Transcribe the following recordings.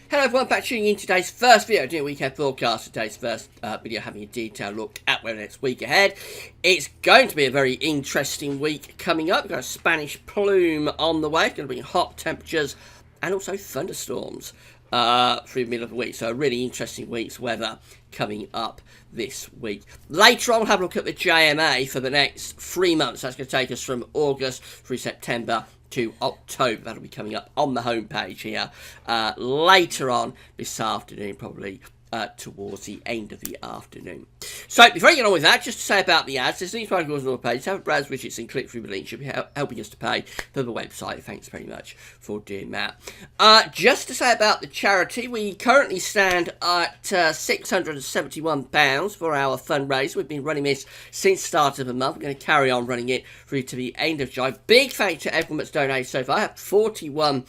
Hello everyone, back tuning in today's first video doing weekend forecast. Today's first video having a detailed look at where next week ahead. It's going to be a very interesting week coming up. We've got a Spanish plume on the way. It's going to bring hot temperatures and also thunderstorms through the middle of the week. So a really interesting week's weather coming up this week. Later on, we'll have a look at the JMA for the next 3 months. That's going to take us from August through September to October. That'll be coming up on the homepage here later on this afternoon, probably towards the end of the afternoon. So before I get on with that, just to say about the ads, there's links right across the page. Have a browse widgets and click through the link. Should be helping us to pay for the website. Thanks very much for doing that. Just to say about the charity, we currently stand at £671 for our fundraiser. We've been running this since the start of the month. We're going to carry on running it through to the end of July. Big thanks to everyone that's donated so far. I have 41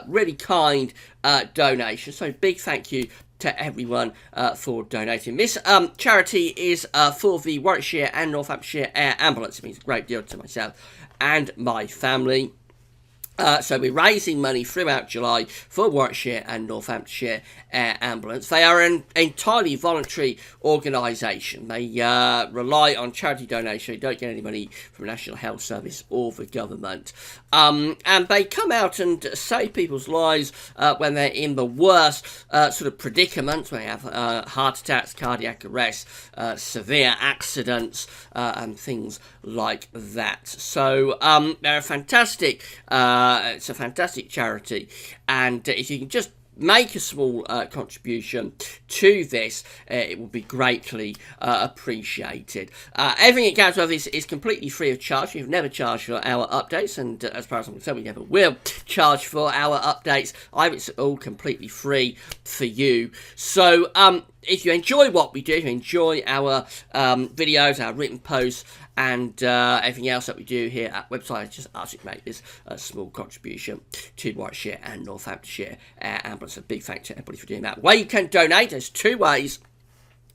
really kind donations, so big thank you to everyone for donating. This charity is for the Warwickshire and Northamptonshire Air Ambulance. It means a great deal to myself and my family. So we're raising money throughout July for Warwickshire and Northamptonshire Air Ambulance. They are an entirely voluntary organisation. They rely on charity donation. They don't get any money from the National Health Service or the government. And they come out and save people's lives when they're in the worst sort of predicaments, when they have heart attacks, cardiac arrests, severe accidents, and things like that. So they're a fantastic it's a fantastic charity, and if you can just make a small contribution to this, it will be greatly appreciated. Everything at Gadsworth is completely free of charge. We've never charged for our updates, and as far as I'm concerned, we never will charge for our updates. It's all completely free for you. So if you enjoy what we do, if you enjoy our videos, our written posts, and everything else that we do here at the website, just ask you to make this a small contribution to Warwickshire and Northamptonshire Air Ambulance. A big thanks to everybody for doing that. Where you can donate, there's two ways.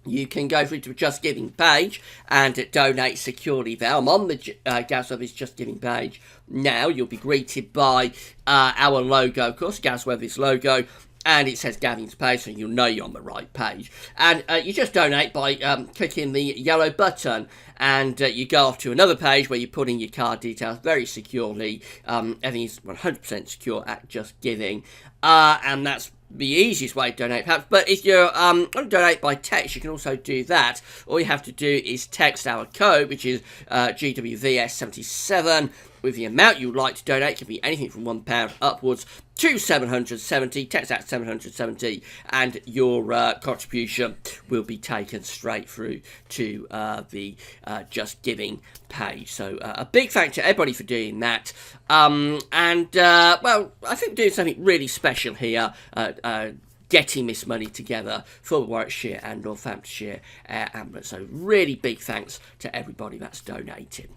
You can go through to the Just Giving page and donate securely there. I'm on the Gadsworth Just Giving page now. You'll be greeted by our logo, of course, Gadsworth logo. And it says Gavin's page, so you'll know you're on the right page. And you just donate by clicking the yellow button, and you go off to another page where you put in your card details very securely. Everything's 100% secure at Just Giving, and that's the easiest way to donate, perhaps. But if you're going to donate by text, you can also do that. All you have to do is text our code, which is GWVS77, with the amount you'd like to donate. It can be anything from £1 upwards to 770. Text out 770, and your contribution will be taken straight through to the Just Giving page. So a big thank you to everybody for doing that. Well, I think we're doing something really special here. Getting this money together for Warwickshire and Northamptonshire Air Ambulance. So really big thanks to everybody that's donated.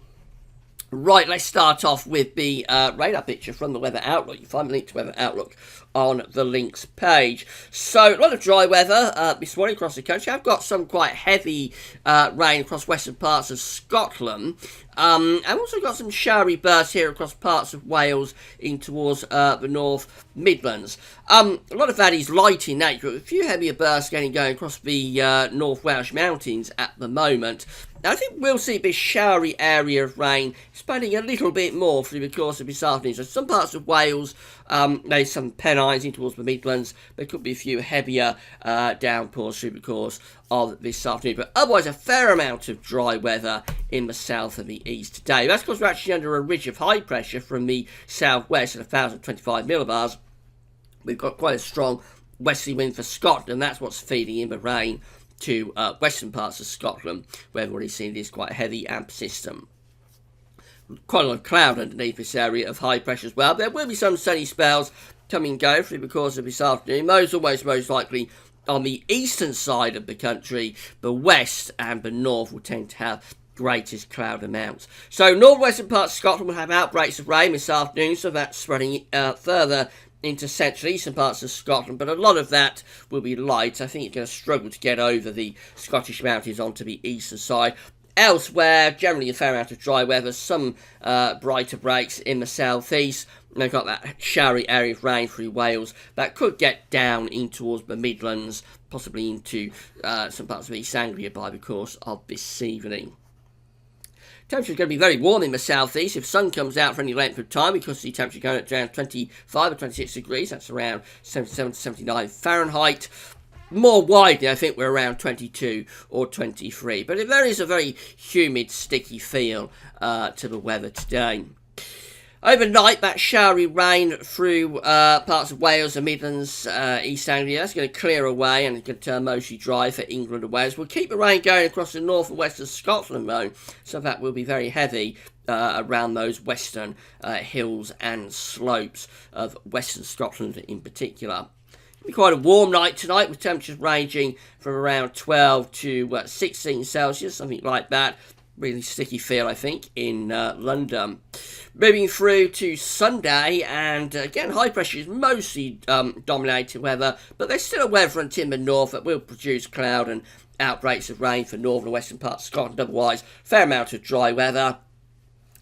Right, let's start off with the radar picture from the Weather Outlook. You find the link to Weather Outlook on the links page. So, a lot of dry weather this morning across the country. I've got some quite heavy rain across western parts of Scotland. I've also got some showery bursts here across parts of Wales in towards the North Midlands. A lot of that is light in nature, with a few heavier bursts going across the North Welsh mountains at the moment. Now, I think we'll see this showery area of rain spreading a little bit more through the course of this afternoon. So some parts of Wales, there's some Pennines in towards the Midlands. There could be a few heavier downpours through the course of this afternoon. But otherwise, a fair amount of dry weather in the south and the east today. That's because we're actually under a ridge of high pressure from the southwest at 1,025 millibars. We've got quite a strong westerly wind for Scotland, and that's what's feeding in the rain to western parts of Scotland, where we've already seen this quite heavy and persistent. Quite a lot of cloud underneath this area of high pressure as well. There will be some sunny spells come and go through the course of this afternoon. Those almost most likely on the eastern side of the country. The west and the north will tend to have greatest cloud amounts. So northwestern parts of Scotland will have outbreaks of rain this afternoon, so that's spreading further into central eastern parts of Scotland, but a lot of that will be light. I think it's going to struggle to get over the Scottish mountains onto the eastern side. Elsewhere, generally a fair amount of dry weather, some brighter breaks in the southeast, They've got that showery area of rain through Wales that could get down in towards the Midlands, possibly into some parts of East Anglia by the course of this evening. Temperature is going to be very warm in the southeast if sun comes out for any length of time, because the temperature going up to around 25 or 26 degrees. That's around 77 to 79 Fahrenheit. More widely, I think we're around 22 or 23. But there is a very humid, sticky feel to the weather today. Overnight, that showery rain through parts of Wales and Midlands, East Anglia, that's going to clear away and it's going to turn mostly dry for England and Wales. We'll keep the rain going across the north and west of Scotland, though, so that will be very heavy around those western hills and slopes of western Scotland in particular. It'll be quite a warm night tonight, with temperatures ranging from around 12 to 16 Celsius, something like that. Really sticky feel, I think, in London. Moving through to Sunday, and again, high pressure is mostly dominating weather, but there's still a weather front in the north that will produce cloud and outbreaks of rain for northern and western parts of Scotland. Otherwise, fair amount of dry weather.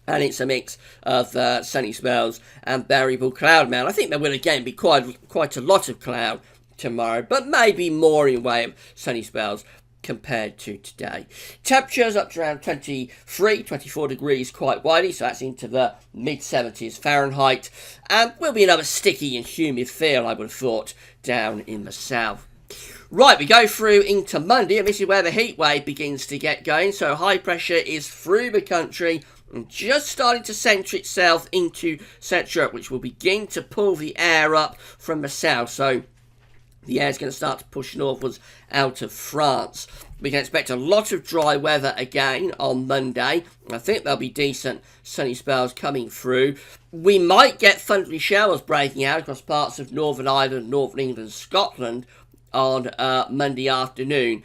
And it's a mix of sunny spells and variable cloud amount. I think there will again be quite a lot of cloud tomorrow, but maybe more in way of sunny spells compared to today. Temperatures up to around 23, 24 degrees quite widely, so that's into the mid-70s Fahrenheit, and will be another sticky and humid feel, I would have thought, down in the south. Right, we go through into Monday, and this is where the heat wave begins to get going. So high pressure is through the country and just starting to centre itself into Central Europe, which will begin to pull the air up from the south. So the air is going to start to push northwards out of France. We can expect a lot of dry weather again on Monday. I think there'll be decent sunny spells coming through. We might get thundery showers breaking out across parts of Northern Ireland, Northern England, Scotland on Monday afternoon.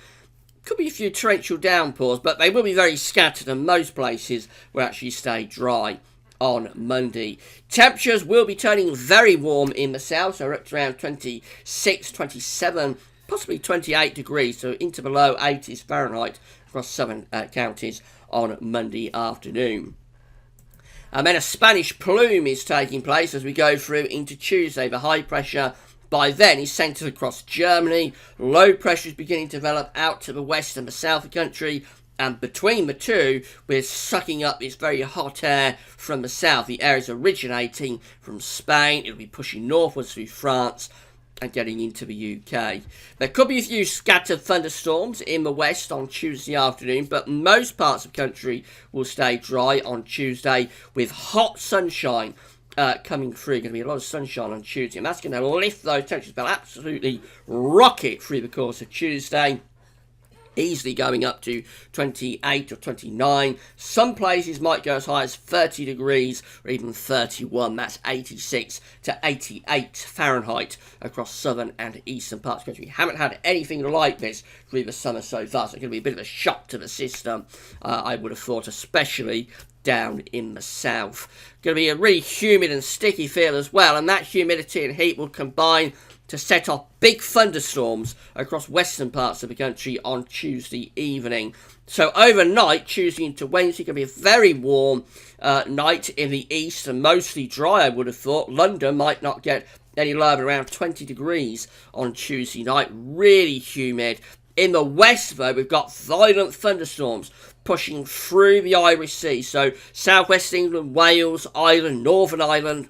Could be a few torrential downpours, but they will be very scattered, and most places will actually stay dry on Monday. Temperatures will be turning very warm in the south, so up to around 26, 27, possibly 28 degrees, so into the low 80s Fahrenheit across southern counties on Monday afternoon. And then a Spanish plume is taking place as we go through into Tuesday. The high pressure by then is centred across Germany. Low pressure is beginning to develop out to the west and the south of the country. And between the two, we're sucking up this very hot air from the south. The air is originating from Spain. It'll be pushing northwards through France and getting into the UK. There could be a few scattered thunderstorms in the west on Tuesday afternoon, but most parts of the country will stay dry on Tuesday with hot sunshine coming through. Going to be a lot of sunshine on Tuesday, and that's going to lift those temperatures. They'll absolutely rocket through the course of Tuesday, easily going up to 28 or 29. Some places might go as high as 30 degrees or even 31. That's 86 to 88 Fahrenheit across southern and eastern parts of the country. We haven't had anything like this through the summer so far, so it's going to be a bit of a shock to the system, I would have thought, especially down in the south. Going to be a really humid and sticky feel as well, and that humidity and heat will combine to set off big thunderstorms across western parts of the country on Tuesday evening. So overnight, Tuesday into Wednesday, going to be a very warm night in the east and mostly dry, I would have thought. London might not get any lower than around 20 degrees on Tuesday night. Really humid. In the west, though, we've got violent thunderstorms pushing through the Irish Sea. So southwest England, Wales, Ireland, Northern Ireland,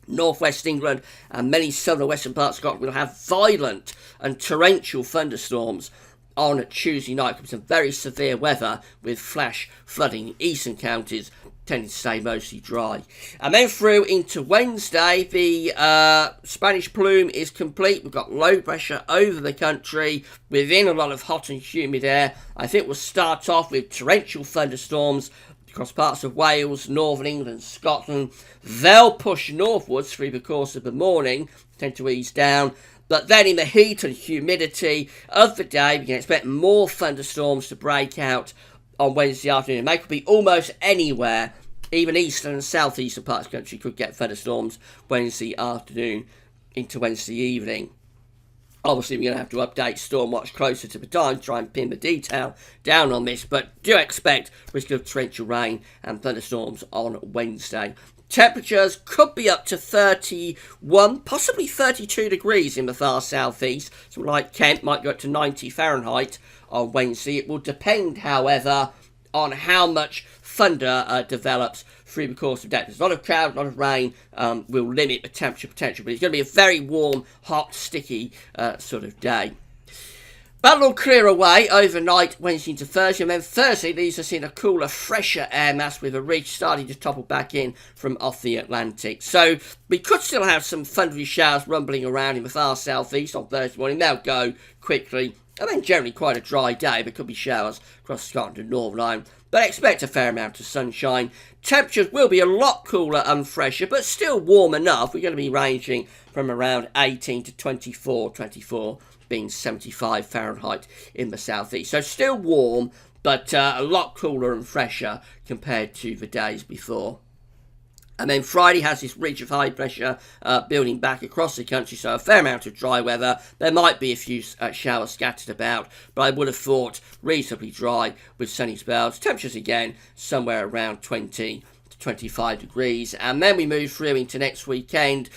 northwest England and many southern western parts of Scotland will have violent and torrential thunderstorms on Tuesday night. Could be some very severe weather with flash flooding in eastern counties, tending to stay mostly dry. And then through into Wednesday, the Spanish plume is complete. We've got low pressure over the country within a lot of hot and humid air. I think we'll start off with torrential thunderstorms across parts of Wales, Northern England, Scotland. They'll push northwards through the course of the morning, tend to ease down. But then in the heat and humidity of the day, we can expect more thunderstorms to break out on Wednesday afternoon. They could be almost anywhere. Even eastern and southeastern parts of the country could get thunderstorms Wednesday afternoon into Wednesday evening. Obviously, we're going to have to update Stormwatch closer to the time to try and pin the detail down on this, but do expect risk of torrential rain and thunderstorms on Wednesday. Temperatures could be up to 31, possibly 32 degrees in the far southeast. Something like Kent might go up to 90 Fahrenheit on Wednesday. It will depend, however, on how much thunder develops through the course of the day. There's a lot of cloud, a lot of rain will limit the temperature potential, but it's going to be a very warm, hot, sticky sort of day. That'll clear away overnight, Wednesday into Thursday, and then Thursday these are seeing a cooler, fresher air mass with a ridge starting to topple back in from off the Atlantic. So we could still have some thundery showers rumbling around in the far southeast on Thursday morning. They'll go quickly, and then generally quite a dry day. There could be showers across Scotland and Northern Ireland, but expect a fair amount of sunshine. Temperatures will be a lot cooler and fresher, but still warm enough. We're going to be ranging from around 18 to 24 being 75 Fahrenheit in the southeast. So still warm, but a lot cooler and fresher compared to the days before. And then Friday has this ridge of high pressure building back across the country, so a fair amount of dry weather. There might be a few showers scattered about, but I would have thought reasonably dry with sunny spells. Temperatures again somewhere around 20 to 25 degrees. And then we move through into next weekend.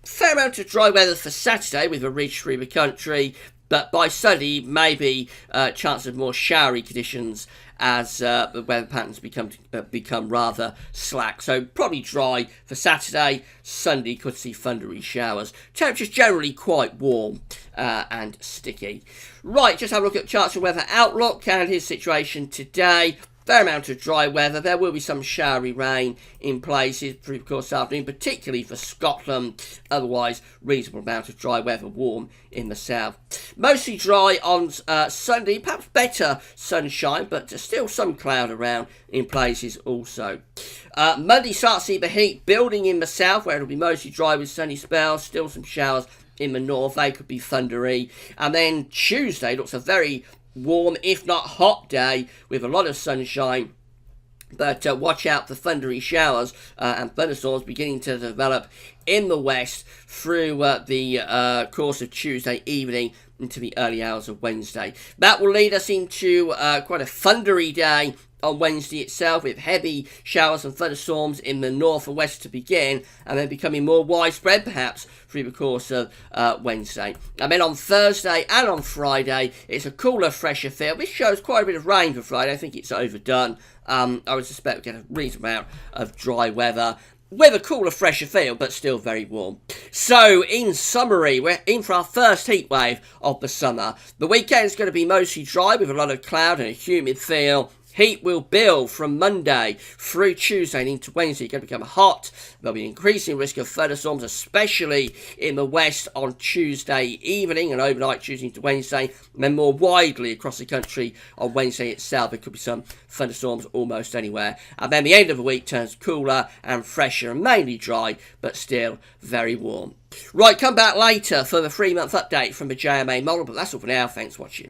Fair amount of dry weather for Saturday with a ridge through the country, but by Sunday maybe chance of more showery conditions as the weather patterns become rather slack. So probably dry for Saturday. Sunday could see thundery showers. Temperatures generally quite warm and sticky. Right, just have a look at charts and weather outlook, and here's the situation today. Fair amount of dry weather. There will be some showery rain in places through the course of the afternoon, particularly for Scotland. Otherwise, reasonable amount of dry weather, warm in the south. Mostly dry on Sunday, perhaps better sunshine, but still some cloud around in places also. Monday starts to see the heat building in the south, where it'll be mostly dry with sunny spells, still some showers in the north. They could be thundery. And then Tuesday looks a very warm, if not hot day with a lot of sunshine, but watch out for thundery showers and thunderstorms beginning to develop in the west through the course of Tuesday evening into the early hours of Wednesday. That will lead us into quite a thundery day on Wednesday itself, with heavy showers and thunderstorms in the north and west to begin, and then becoming more widespread perhaps through the course of Wednesday. And then on Thursday and on Friday, it's a cooler, fresher feel. This shows quite a bit of rain for Friday. I think it's overdone. I would suspect we'll get a reasonable amount of dry weather with a cooler, fresher feel, but still very warm. So, in summary, we're in for our first heat wave of the summer. The weekend is going to be mostly dry with a lot of cloud and a humid feel. Heat will build from Monday through Tuesday and into Wednesday. It's going to become hot. There'll be an increasing risk of thunderstorms, especially in the west on Tuesday evening and overnight Tuesday into Wednesday. And then more widely across the country on Wednesday itself, there could be some thunderstorms almost anywhere. And then the end of the week turns cooler and fresher and mainly dry, but still very warm. Right, come back later for the 3-month update from the JMA model. But that's all for now. Thanks for watching.